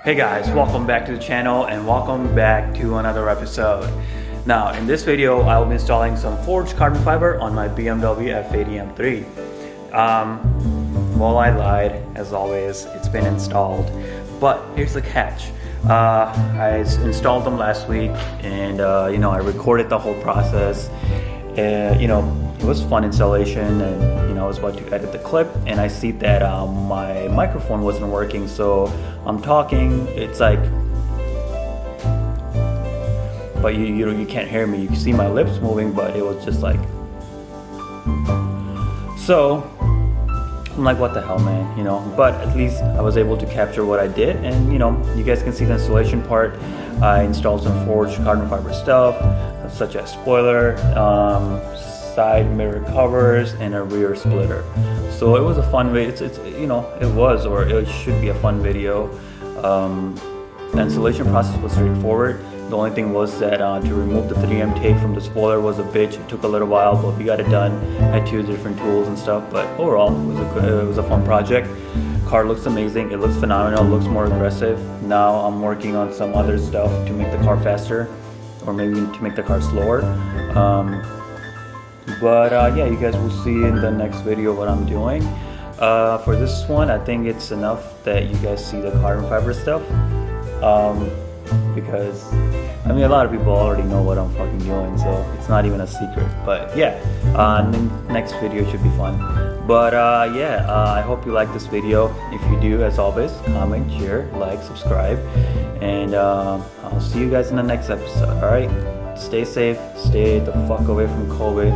Hey guys, welcome back to the channel and welcome back to another episode. Now in this video I will be installing some forged carbon fiber on my BMW F80 M3. Well, I lied, as always. It's been installed, but here's the catch. I installed them last week and I recorded the whole process. It was fun installation, and I was about to edit the clip and I see that my microphone wasn't working, so I'm talking, it's like, but you can't hear me. You can see my lips moving, but it was just like, so I'm like, what the hell, man, but at least I was able to capture what I did, and you guys can see the installation part. I installed some forged carbon fiber stuff, such as spoiler, side mirror covers, and a rear splitter. So it was a fun video. It should be a fun video. The installation process was straightforward. The only thing was that to remove the 3M tape from the spoiler was a bitch. It took a little while, but we got it done. I had to use different tools and stuff, but overall it was a fun project. Car looks amazing. It looks phenomenal. It looks more aggressive. Now I'm working on some other stuff to make the car faster, or maybe to make the car slower. Yeah, you guys will see in the next video what I'm doing. For this one, I think it's enough that you guys see the carbon fiber stuff, because a lot of people already know what I'm fucking doing, so it's not even a secret. But yeah, the next video should be fun. But I hope you like this video. If you do, as always, comment, share, like, subscribe, and I'll see you guys in the next episode. Alright, stay safe, stay the fuck away from COVID,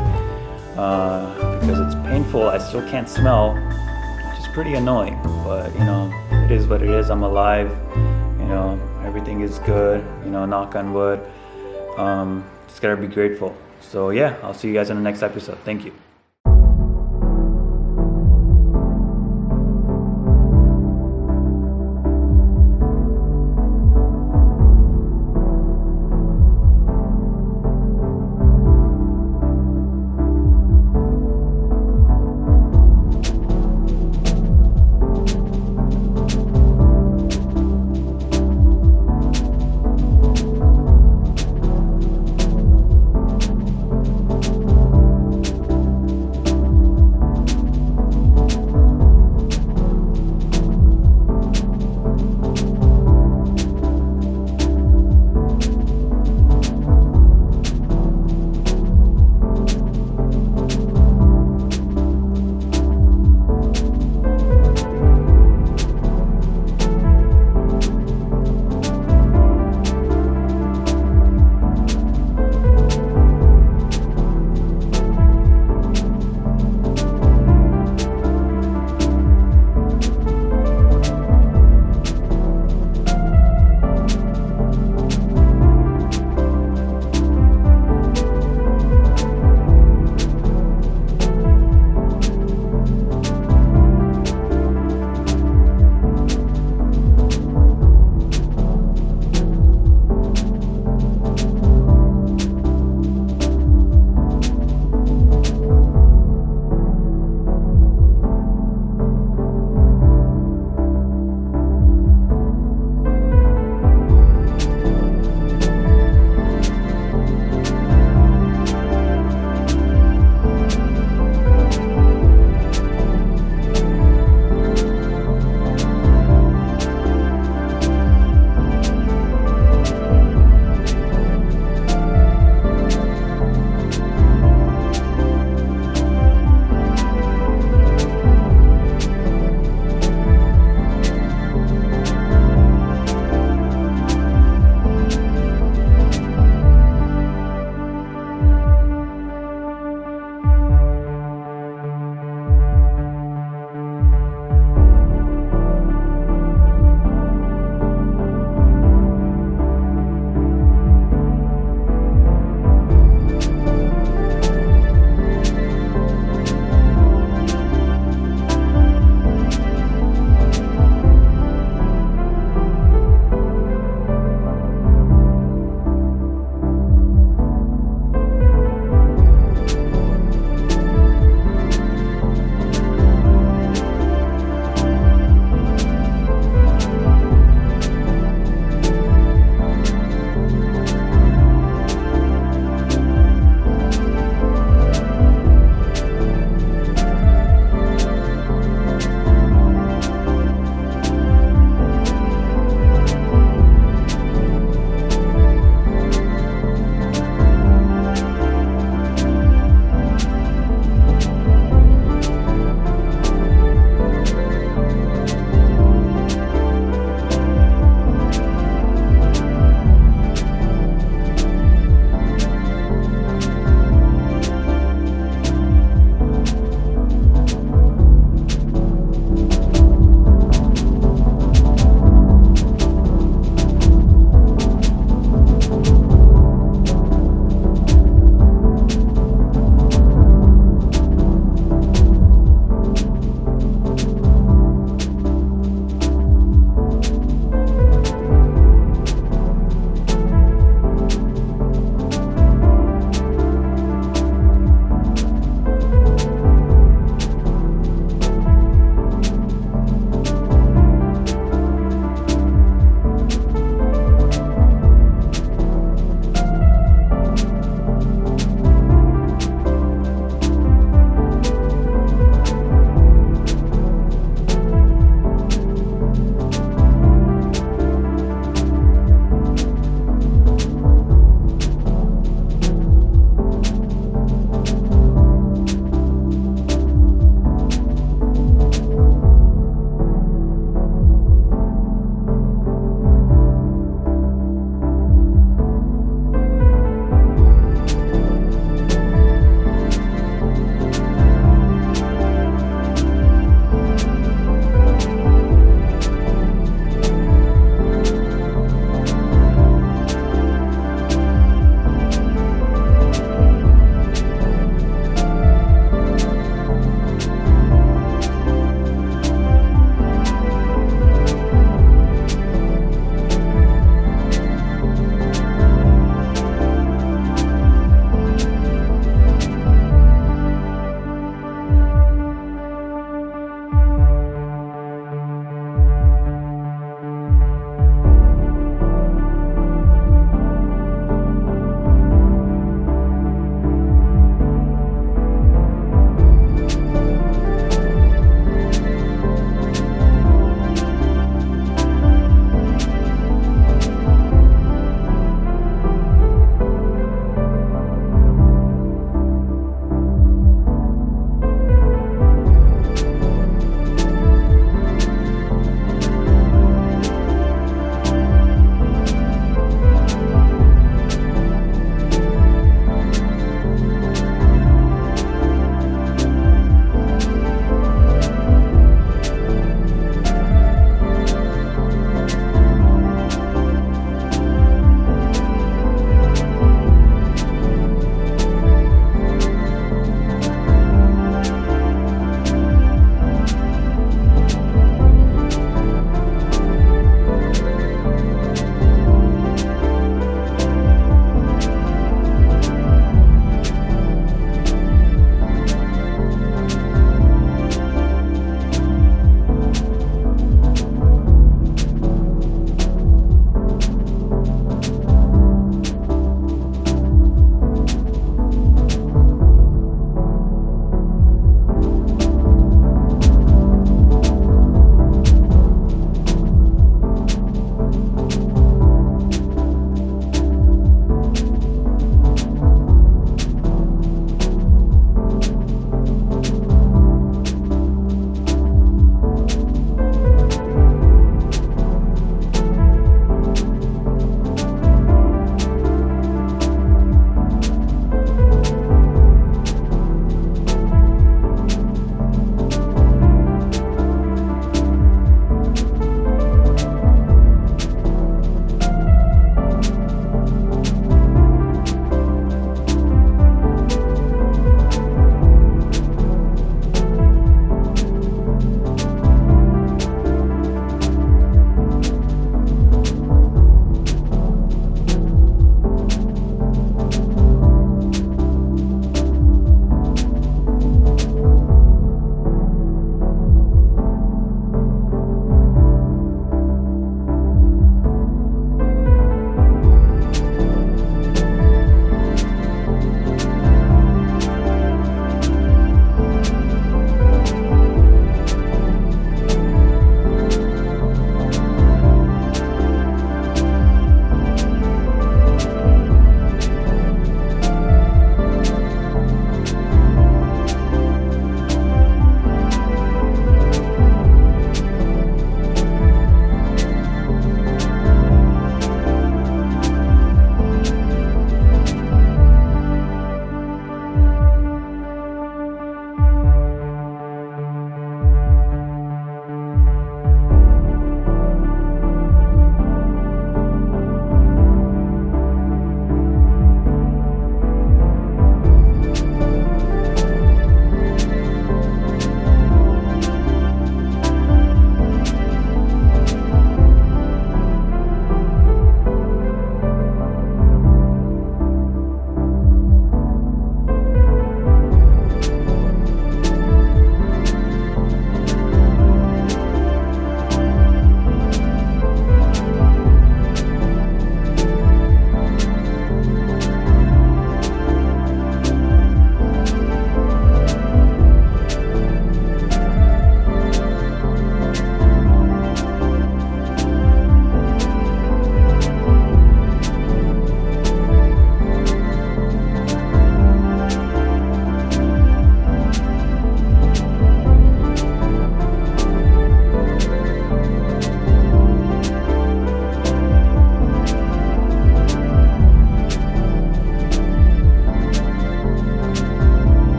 because it's painful. I still can't smell, which is pretty annoying, but it is what it is. I'm alive, everything is good, knock on wood. Just gotta be grateful. So yeah, I'll see you guys in the next episode. Thank you.